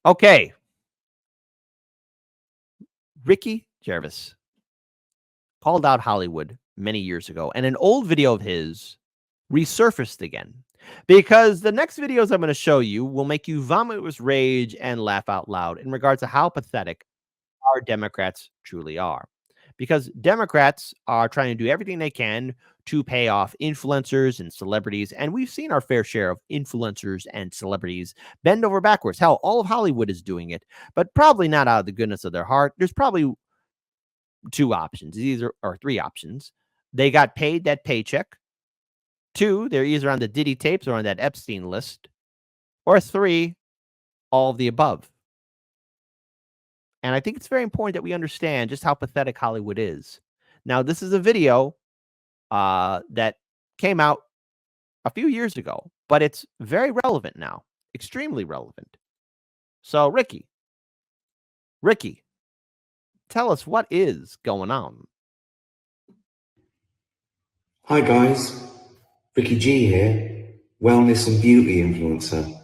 Okay. Ricky Gervais called out Hollywood many years ago, and an old video of his resurfaced again because the next videos I'm going to show you will make you vomit with rage and laugh out loud in regards to how pathetic our Democrats truly are. Because Democrats are trying to do everything they can to pay off influencers and celebrities. And we've seen our fair share of influencers and celebrities bend over backwards. Hell, all of Hollywood is doing it, but probably not out of the goodness of their heart. There's probably two options, either or three options. They got paid that paycheck. Two, they're either on the Diddy tapes or on that Epstein list. Or three, all of the above. And I think it's very important that we understand just how pathetic Hollywood is. Now, this is a video that came out a few years ago, but it's very relevant now, extremely relevant. So, Ricky, tell us what is going on. Hi guys, Ricky G here, wellness and beauty influencer.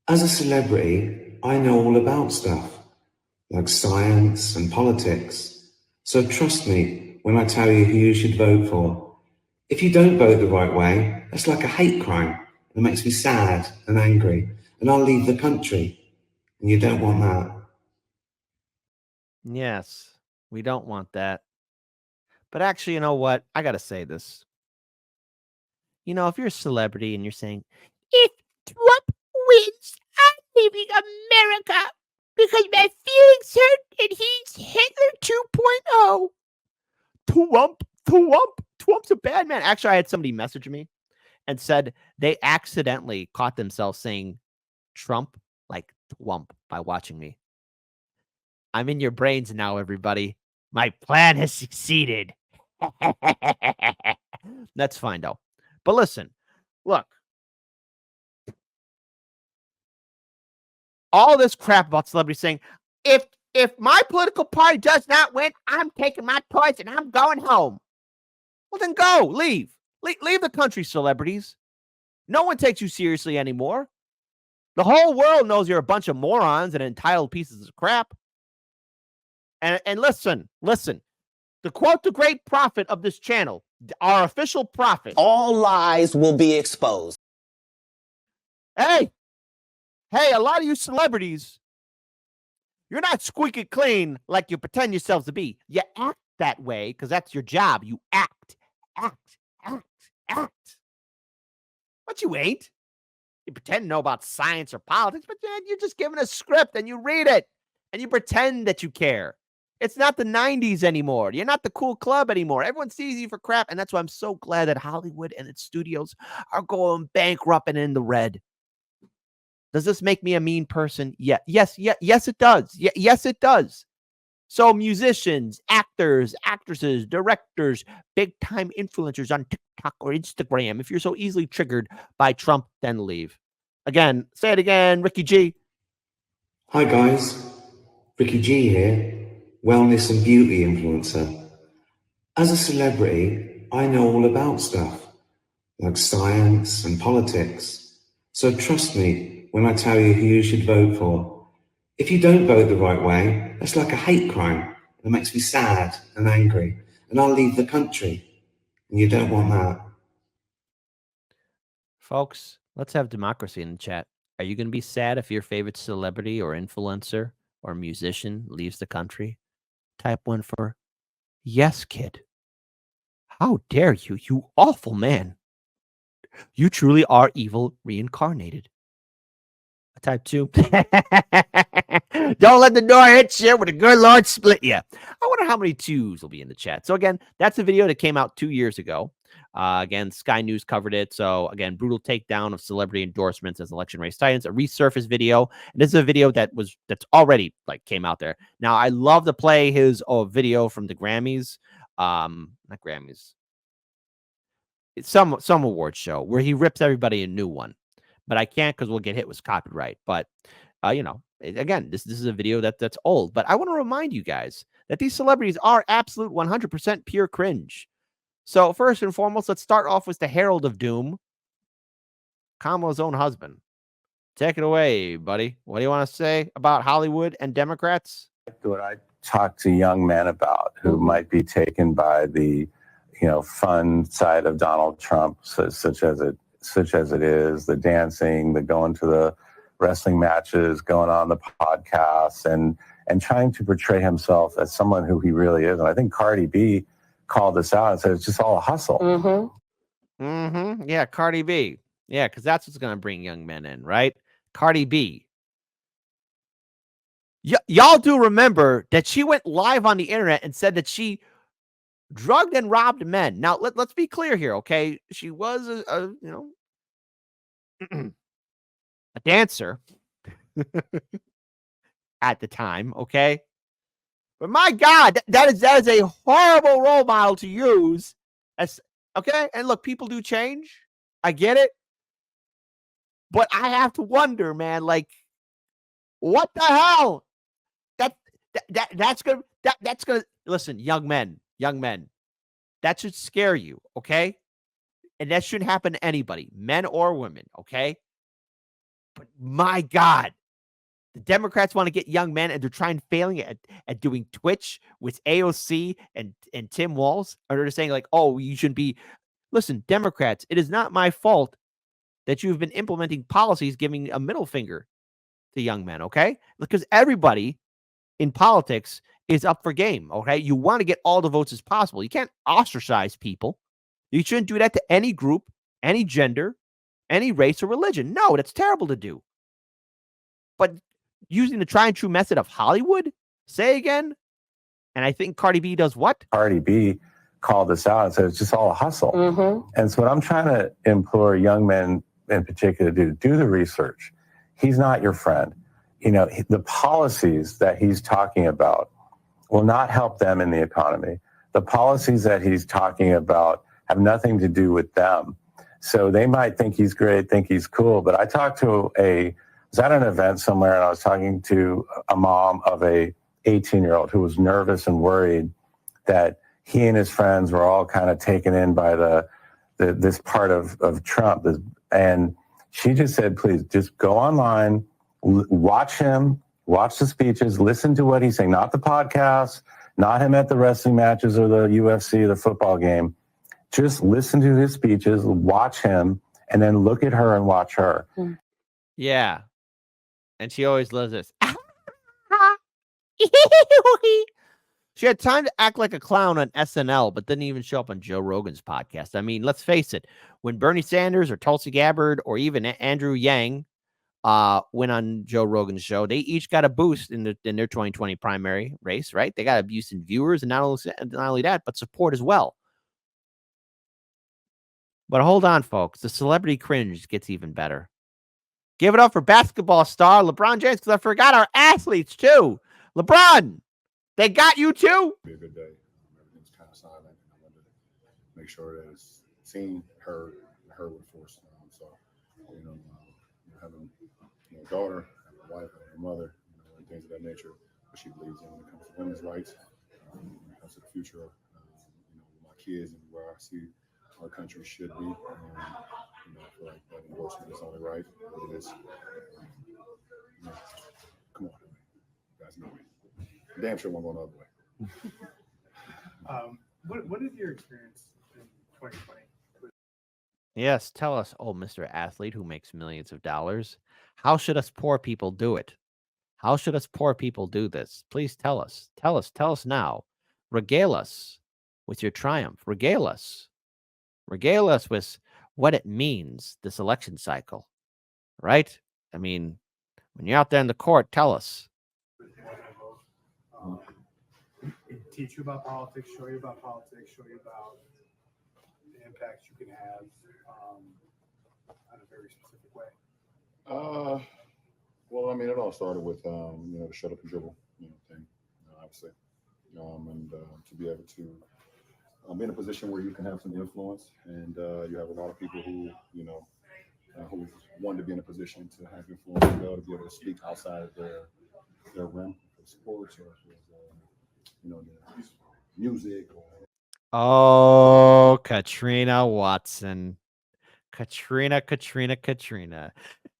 As a celebrity, I know all about stuff, like science and politics. So trust me when I tell you who you should vote for. If you don't vote the right way, that's like a hate crime that makes me sad and angry, and I'll leave the country. And you don't want that. Yes, we don't want that. But actually, you know what? I got to say this. You know, if you're a celebrity and you're saying, if Trump wins, I'm leaving America because my feelings hurt and he's Hitler 2.0. Trump's a bad man. Actually, I had somebody message me and said they accidentally caught themselves saying Trump like Twump by watching me. I'm in your brains now, everybody. My plan has succeeded. That's fine, though. But listen, look. All this crap about celebrities saying, if my political party does not win, I'm taking my toys and I'm going home. Well, then go. Leave the country, celebrities. No one takes you seriously anymore. The whole world knows you're a bunch of morons and entitled pieces of crap. And listen. To quote the great prophet of this channel, our official prophet. All lies will be exposed. Hey, a lot of you celebrities, you're not squeaky clean like you pretend yourselves to be. You act that way because that's your job. You act. But you ain't. You pretend to know about science or politics, but then you're just given a script and you read it and you pretend that you care. It's not the 90s anymore. You're not the cool club anymore. Everyone sees you for crap, and that's why I'm so glad that Hollywood and its studios are going bankrupt and in the red. Does this make me a mean person? Yeah. Yes, it does. Yes, it does. So musicians, actors, actresses, directors, big-time influencers on TikTok or Instagram, if you're so easily triggered by Trump, then leave. Again, say it again, Ricky G. Hi guys, Ricky G here, wellness and beauty influencer. As a celebrity, I know all about stuff, like science and politics. So trust me when I tell you who you should vote for. If you don't vote the right way, that's like a hate crime that makes me sad and angry, and I'll leave the country. And you don't want that. Folks, let's have democracy in the chat. Are you going to be sad if your favorite celebrity or influencer or musician leaves the country? Type 1 for yes, kid. How dare you, you awful man. You truly are evil reincarnated. Type 2. Don't let the door hit you when the good Lord split you. I wonder how many 2s will be in the chat. So again, that's a video that came out 2 years ago. Again, Sky News covered it. So again, brutal takedown of celebrity endorsements as election race titans, a resurfaced video. And this is a video that's already like came out there. Now, I love to play his video from the Grammys. Not Grammys. It's some award show where he rips everybody a new one. But I can't because we'll get hit with copyright. But, you know, again, this is a video that's old. But I want to remind you guys that these celebrities are absolute 100% pure cringe. So first and foremost, let's start off with the Herald of Doom, Kamala's own husband. Take it away, buddy. What do you want to say about Hollywood and Democrats? What I talk to young men about who might be taken by the, fun side of Donald Trump, such as it is, the dancing, the going to the wrestling matches, going on the podcasts, and trying to portray himself as someone who he really is. And I think Cardi B called this out and said it's just all a hustle. Yeah, Cardi B. Yeah, because that's what's going to bring young men in, right? Cardi B. Y'all do remember that she went live on the internet and said that she drugged and robbed men. Now, let's be clear here, okay? She was a dancer at the time, okay? But my God, that is a horrible role model to use. Okay? And look, people do change. I get it. But I have to wonder, man, like, what the hell? That's gonna listen, young men, that should scare you, okay? And that shouldn't happen to anybody, men or women, okay? But my God, the Democrats want to get young men, and they're failing at doing Twitch with AOC and Tim Walz. Or they're saying, like, oh, you shouldn't be. Listen, Democrats, it is not my fault that you've been implementing policies giving a middle finger to young men, okay? Because everybody in politics is up for game, okay? You want to get all the votes as possible. You can't ostracize people. You shouldn't do that to any group, any gender, any race or religion. No, that's terrible to do. But using the tried and true method of Hollywood, say again, and I think Cardi B does what? Cardi B called this out and said it's just all a hustle. And so what I'm trying to implore young men in particular to do the research. He's not your friend. The policies that he's talking about will not help them in the economy. The policies that he's talking about have nothing to do with them. So they might think he's great, think he's cool. But I talked to was at an event somewhere, and I was talking to a mom of a 18-year-old who was nervous and worried that he and his friends were all kind of taken in by this part of Trump. And she just said, please just go online, watch him, watch the speeches, listen to what he's saying, not the podcast, not him at the wrestling matches or the UFC, the football game. Just listen to his speeches, watch him, and then look at her and watch her. Yeah. And she always loves this. She had time to act like a clown on SNL, but didn't even show up on Joe Rogan's podcast. I mean, let's face it. When Bernie Sanders or Tulsi Gabbard or even Andrew Yang went on Joe Rogan's show, they each got a boost in their 2020 primary race, right? They got a boost in viewers, and not only that, but support as well. But hold on, folks. The celebrity cringe gets even better. Give it up for basketball star LeBron James, because I forgot our athletes, too. LeBron, they got you, too? Be a good day. Everything's kind of silent. And I wanted to make sure that it's seen, heard with force. So, having a daughter, having a wife, having a mother, and things of that nature, what she believes in when it comes to women's rights, when it comes to the future of my kids and where I see our country should be. I feel like that endorsement is only right. It is. Come on, you guys know me. Damn sure won't go the other way. What is your experience in 2020? Yes, tell us, oh, Mr. Athlete who makes millions of dollars. How should us poor people do it? How should us poor people do this? Please tell us. Tell us now. Regale us with your triumph. Regale us with what it means, this election cycle, right? I mean, when you're out there in the court, tell us. Teach you about politics, show you about politics, show you about the impact you can have in a very specific way. Well, I mean, it all started with the shut up and dribble thing, obviously, and to be able to be in a position where you can have some influence, and you have a lot of people who who want to be in a position to have influence as well, to be able to speak outside of their realm for sports or the music. Oh, Katrina Watson. Katrina.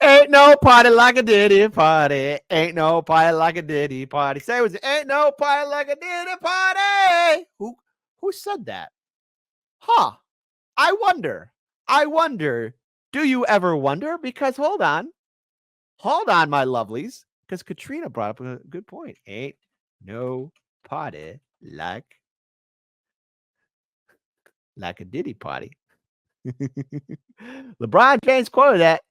Ain't no party like a Diddy party. Ain't no party like a Diddy party. Say it was ain't no party like a Diddy party. Who said that? Huh. I wonder. Do you ever wonder? Because hold on, my lovelies. Because Katrina brought up a good point. Ain't no party like a Diddy party. LeBron James quoted that.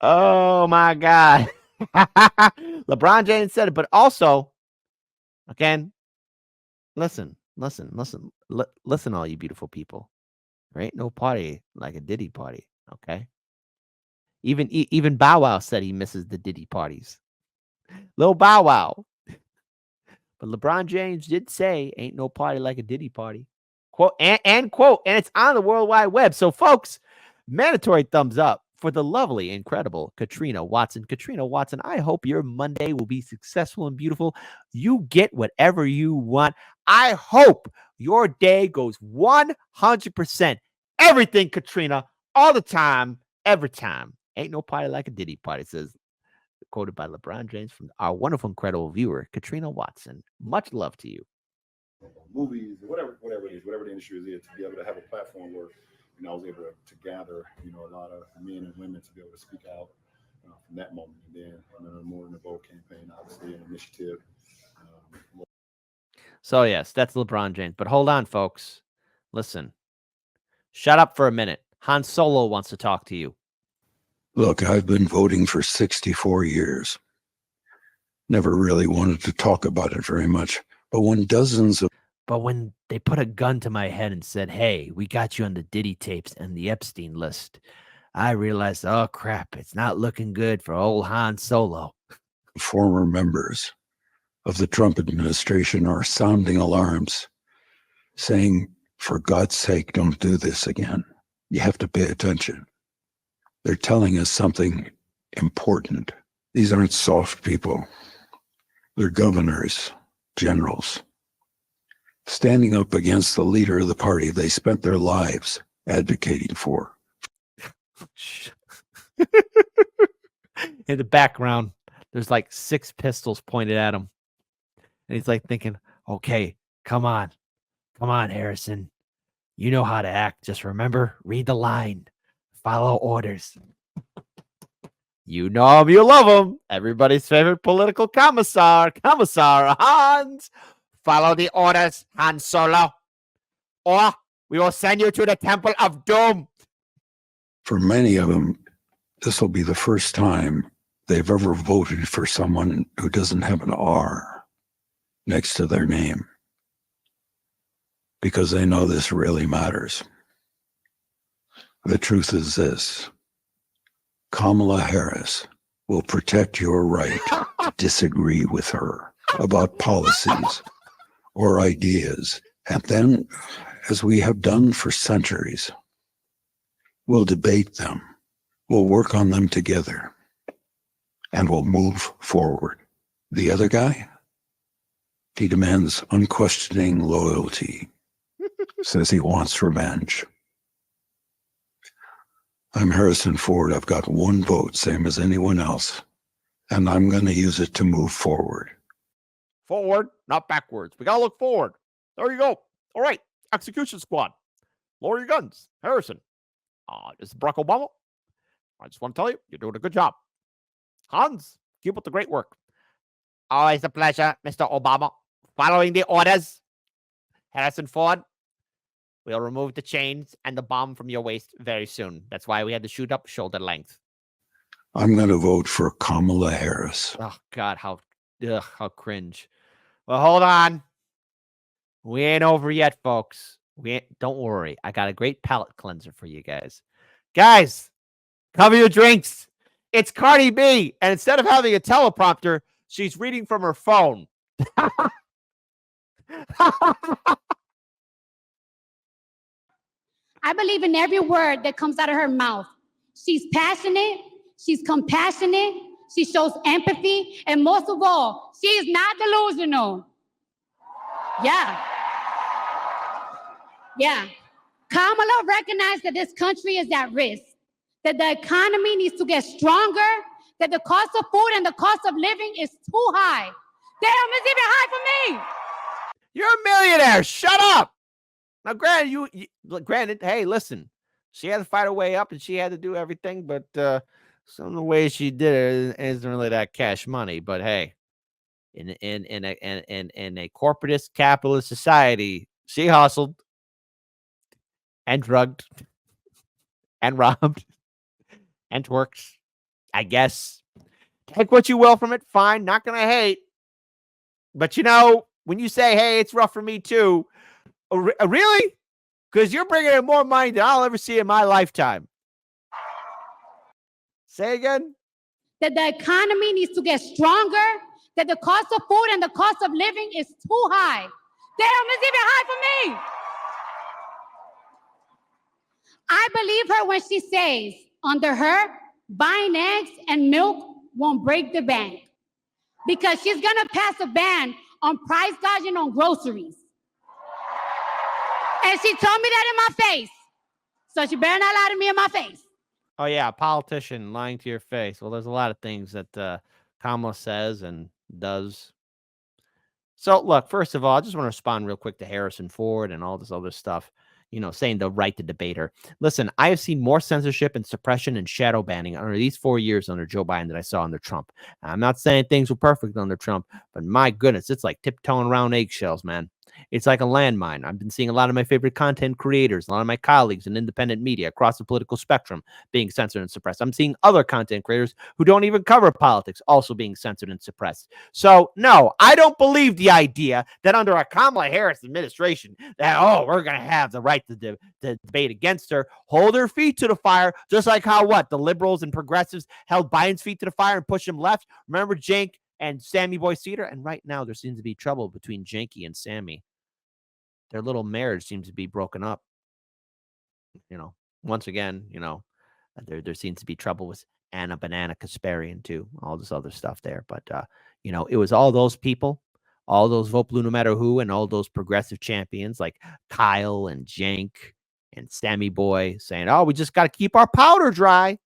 Oh my God. LeBron James said it, but also, again, listen, all you beautiful people. There ain't no party like a Diddy party, okay? Even Bow Wow said he misses the Diddy parties. Lil Bow Wow. But LeBron James did say, ain't no party like a Diddy party. Quote, and quote, and it's on the World Wide Web. So, folks, mandatory thumbs up for the lovely, incredible Katrina Watson. Katrina Watson, I hope your Monday will be successful and beautiful. You get whatever you want. I hope your day goes 100%. Everything, Katrina, all the time, every time. Ain't no party like a Diddy party, says, quoted by LeBron James from our wonderful, incredible viewer, Katrina Watson. Much love to you. Movies, whatever it is, whatever the industry is, to be able to have a platform where, I was able to gather, a lot of men and women to be able to speak out from that moment. And then, more in the Vote campaign, obviously, an initiative. So, yes, that's LeBron James. But hold on, folks. Listen. Shut up for a minute. Han Solo wants to talk to you. Look, I've been voting for 64 years. Never really wanted to talk about it very much. But when they put a gun to my head and said, hey, we got you on the Diddy tapes and the Epstein list, I realized, oh, crap, it's not looking good for old Han Solo. Former members of the Trump administration are sounding alarms, saying, for God's sake, don't do this again. You have to pay attention. They're telling us something important. These aren't soft people. They're governors, generals, standing up against the leader of the party they spent their lives advocating for. In the background, there's like 6 pistols pointed at him. And he's like thinking, okay, come on, Harrison. You know how to act. Just remember, read the line, follow orders. You know him, you love him. Everybody's favorite political commissar, Hans. Follow the orders, Han Solo, or we will send you to the Temple of Doom. For many of them, this will be the first time they've ever voted for someone who doesn't have an R next to their name, because they know this really matters. The truth is this: Kamala Harris will protect your right to disagree with her about policies or ideas. And then, as we have done for centuries, we'll debate them, we'll work on them together, and we'll move forward. The other guy, he demands unquestioning loyalty, says he wants revenge. I'm Harrison Ford. I've got 1 vote, same as anyone else, and I'm going to use it to move forward. Forward, not backwards. We got to look forward. There you go. All right, execution squad. Lower your guns. Harrison. This is Barack Obama. I just want to tell you, you're doing a good job. Hans, keep up the great work. Always a pleasure, Mr. Obama. Following the orders. Harrison Ford. We'll remove the chains and the bomb from your waist very soon. That's why we had to shoot up shoulder length. I'm going to vote for Kamala Harris. Oh, God, how cringe. Well, hold on. We ain't over yet, folks. Don't worry. I got a great palate cleanser for you guys. Guys, cover your drinks. It's Cardi B. And instead of having a teleprompter, she's reading from her phone. I believe in every word that comes out of her mouth. She's passionate, she's compassionate, she shows empathy, and most of all, she is not delusional. Yeah. Yeah. Kamala recognized that this country is at risk, that the economy needs to get stronger, that the cost of food and the cost of living is too high. Damn, it's even high for me. You're a millionaire. Shut up. Now, granted, hey, listen, she had to fight her way up and she had to do everything, but some of the ways she did it isn't really that cash money. But hey, in a corporatist capitalist society, she hustled and drugged and robbed and twerked. I guess take what you will from it. Fine, not gonna hate. But when you say, "Hey, it's rough for me too," really? Because you're bringing in more money than I'll ever see in my lifetime. Say again? That the economy needs to get stronger, that the cost of food and the cost of living is too high. Damn, it's even high for me. I believe her when she says, under her, buying eggs and milk won't break the bank. Because she's going to pass a ban on price gouging on groceries. And she told me that in my face. So she better not lie to me in my face. Oh, yeah, a politician lying to your face. Well, there's a lot of things that Kamala says and does. So, look, first of all, I just want to respond real quick to Harrison Ford and all this other stuff, saying the right to debate her. Listen, I have seen more censorship and suppression and shadow banning under these 4 years under Joe Biden than I saw under Trump. I'm not saying things were perfect under Trump, but my goodness, it's like tiptoeing around eggshells, man. It's like a landmine. I've been seeing a lot of my favorite content creators, a lot of my colleagues in independent media across the political spectrum being censored and suppressed. I'm seeing other content creators who don't even cover politics also being censored and suppressed. So, no, I don't believe the idea that under a Kamala Harris administration that, we're going to have the right to debate against her, hold her feet to the fire, just like how the liberals and progressives held Biden's feet to the fire and pushed him left. Remember Cenk and Sammy Boy Cedar? And right now there seems to be trouble between Janky and Sammy. Their little marriage seems to be broken up. Once again, there seems to be trouble with Anna Banana Kasparian too, all this other stuff there. But, it was all those people, all those vote blue no matter who, and all those progressive champions like Kyle and Jank and Sammy Boy saying, we just got to keep our powder dry.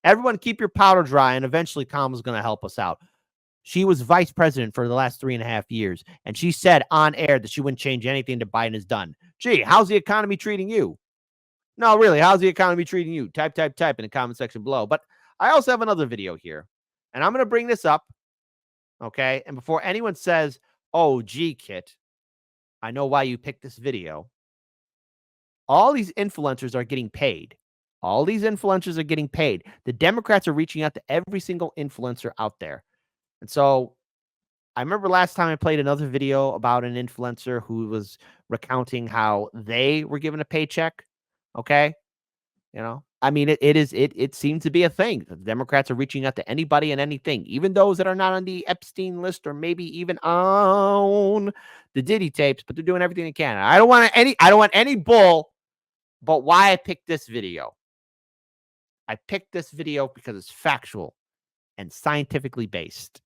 Everyone keep your powder dry, and eventually Kamala's going to help us out. She was vice president for the last 3.5 years, and she said on air that she wouldn't change anything that Biden has done. Gee, how's the economy treating you? No, really, how's the economy treating you? Type in the comment section below. But I also have another video here, and I'm going to bring this up, okay? And before anyone says, oh, gee, Kit, I know why you picked this video. All these influencers are getting paid. All these influencers are getting paid. The Democrats are reaching out to every single influencer out there. And so I remember last time I played another video about an influencer who was recounting how they were given a paycheck. Okay. It seems to be a thing. The Democrats are reaching out to anybody and anything, even those that are not on the Epstein list or maybe even on the Diddy tapes, but they're doing everything they can. I don't want any bull, but why I picked this video? I picked this video because it's factual and scientifically based.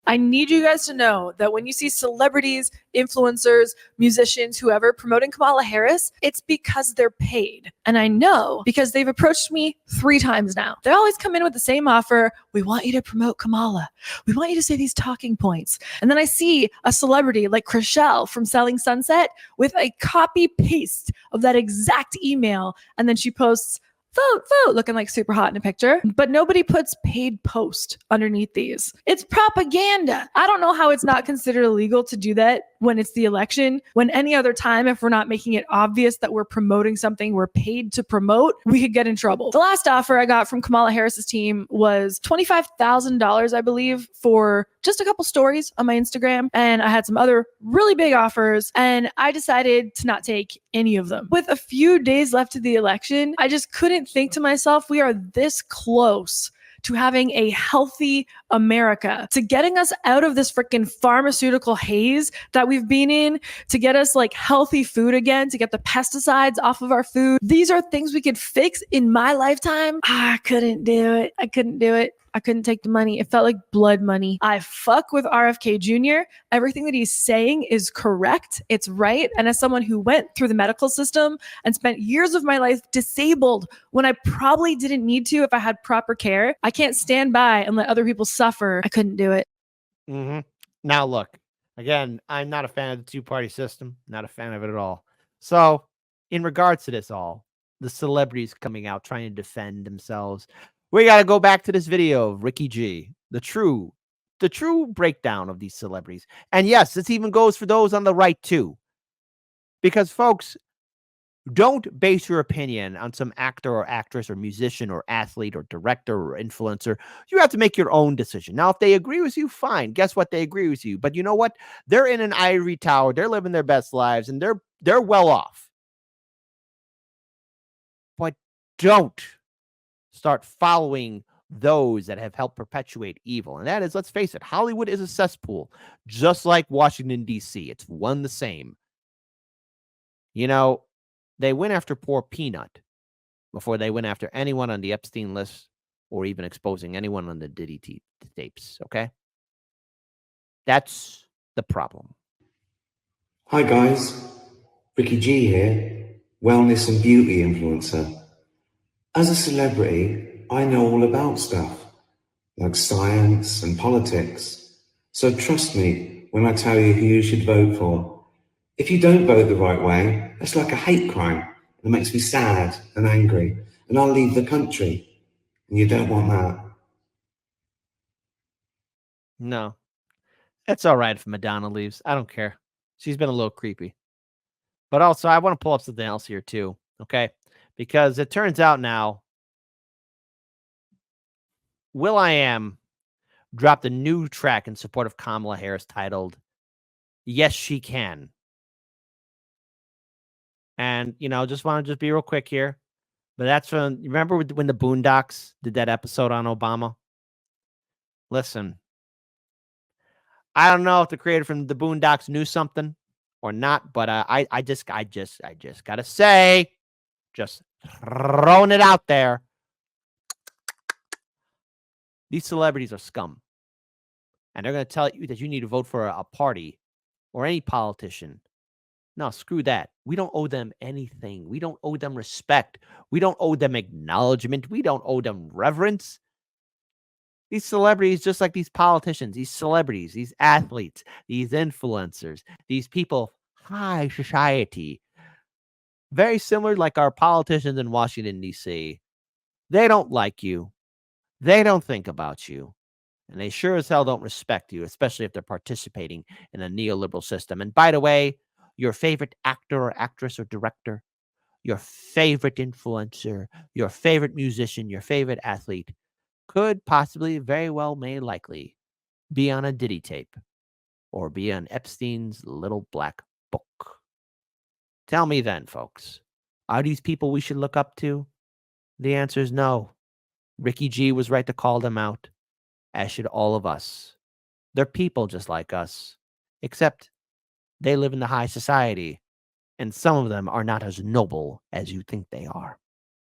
I need you guys to know that when you see celebrities, influencers, musicians, whoever promoting Kamala Harris, it's because they're paid. And I know because they've approached me 3 times now. They always come in with the same offer. We want you to promote Kamala. We want you to say these talking points. And then I see a celebrity like Chrishell from Selling Sunset with a copy paste of that exact email. And then she posts, vote, looking like super hot in a picture. But nobody puts paid post underneath these. It's propaganda. I don't know how it's not considered illegal to do that when it's the election. When any other time, if we're not making it obvious that we're promoting something we're paid to promote, we could get in trouble. The last offer I got from Kamala Harris's team was $25,000, I believe, for just a couple stories on my Instagram. And I had some other really big offers, and I decided to not take any of them. With a few days left to the election, I just couldn't think to myself, we are this close to having a healthy America, to getting us out of this freaking pharmaceutical haze that we've been in, to get us like healthy food again, to get the pesticides off of our food. These are things we could fix in my lifetime. I couldn't do it. I couldn't take the money. It felt like blood money. I fuck with RFK Jr. Everything that he's saying is correct. It's right. And as someone who went through the medical system and spent years of my life disabled when I probably didn't need to if I had proper care, I can't stand by and let other people suffer. I couldn't do it. Mm-hmm. Now, look, again, I'm not a fan of the two-party system. Not a fan of it at all. So, in regards to this all, the celebrities coming out trying to defend themselves, we got to go back to this video of Ricky G, the true breakdown of these celebrities. And yes, this even goes for those on the right too. Because folks, don't base your opinion on some actor or actress or musician or athlete or director or influencer. You have to make your own decision. Now, if they agree with you, fine. Guess what? They agree with you. But you know what? They're in an ivory tower. They're living their best lives and they're well off. But don't start following those that have helped perpetuate evil. And that is, let's face it, Hollywood is a cesspool, just like Washington, D.C. It's one the same. You know, they went after poor Peanut before they went after anyone on the Epstein list or even exposing anyone on the Diddy tapes, okay? That's the problem. Hi guys, Ricky G here, wellness and beauty influencer. As a celebrity, I know all about stuff, like science and politics. So trust me when I tell you who you should vote for. If you don't vote the right way, that's like a hate crime. It makes me sad and angry, and I'll leave the country. And you don't want that. No. It's all right if Madonna leaves. I don't care. She's been a little creepy. But also, I want to pull up something else here too, okay? Because it turns out now, will.i.am dropped a new track in support of Kamala Harris titled, Yes, She Can. And, just want to just be real quick here. But that's from, you remember when the Boondocks did that episode on Obama? Listen, I don't know if the creator from the Boondocks knew something or not, but I just gotta say, just throwing it out there, these celebrities are scum, and they're gonna tell you that you need to vote for a party or any politician. No, screw that. We don't owe them anything. We don't owe them respect. We don't owe them acknowledgement. We don't owe them reverence. These celebrities, just like these politicians, these celebrities, these athletes, these influencers, these people, high society, very similar like our politicians in Washington, D.C. They don't like you. They don't think about you. And they sure as hell don't respect you, especially if they're participating in a neoliberal system. And by the way, your favorite actor or actress or director, your favorite influencer, your favorite musician, your favorite athlete could possibly, very well, may likely be on a Diddy tape or be on Epstein's little black book. Tell me then, folks, are these people we should look up to? The answer is no. Ricky G was right to call them out, as should all of us. They're people just like us, except they live in the high society, and some of them are not as noble as you think they are.